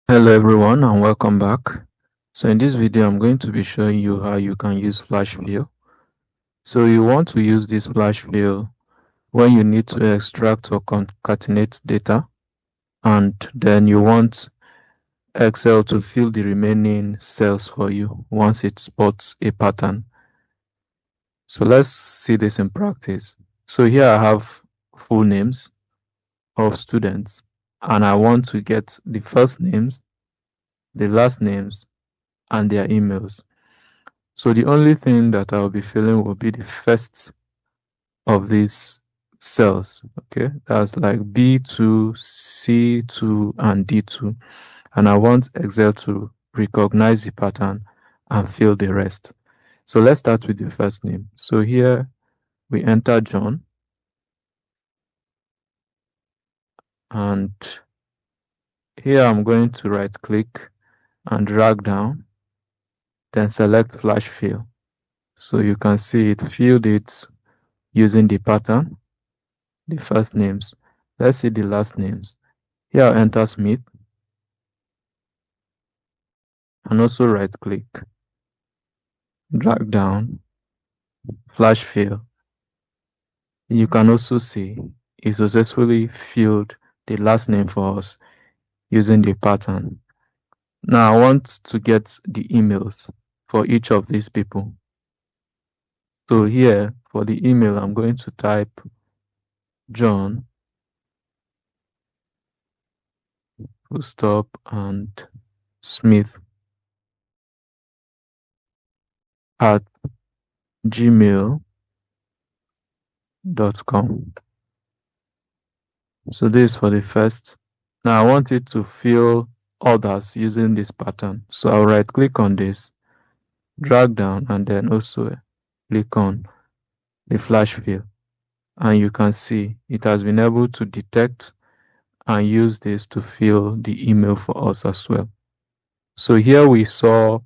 Hello everyone and welcome back. So in this video I'm going to be showing you how you can use flash fill. So you want to use this flash fill when you need to extract or concatenate data, and then you want Excel to fill the remaining cells for you once it spots a pattern. So let's see this in practice. So here I have full names of students and I want to get the first names, the last names, and their emails. So the only thing that I'll be filling will be the first of these cells. Okay, that's like B2, C2, and D2. And I want Excel to recognize the pattern and fill the rest. So let's start with the first name. So here we enter John. And here I'm going to right click and drag down, then select flash fill. So you can see it filled it using the pattern, the first names. Let's see the last names. Here I'll enter Smith and also right click, drag down, flash fill. You can also see it successfully filled the last name for us using the pattern. Now I want to get the emails for each of these people. So here for the email, I'm going to type John, full stop, and Smith at gmail.com. So this is for the first. Now I want it to fill others using this pattern. So I'll right click on this, drag down, and then also click on the flash fill. And you can see it has been able to detect and use this to fill the email for us as well. So here we saw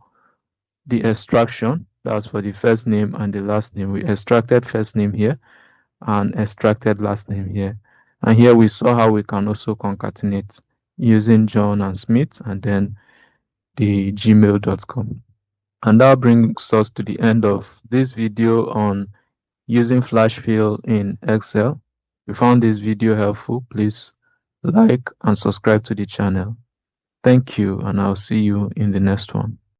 the extraction. That's for the first name and the last name. We extracted first name here and extracted last name here. And here we saw how we can also concatenate using John and Smith and then the gmail.com. And that brings us to the end of this video on using flash fill in Excel. If you found this video helpful, please like and subscribe to the channel. Thank you, and I'll see you in the next one.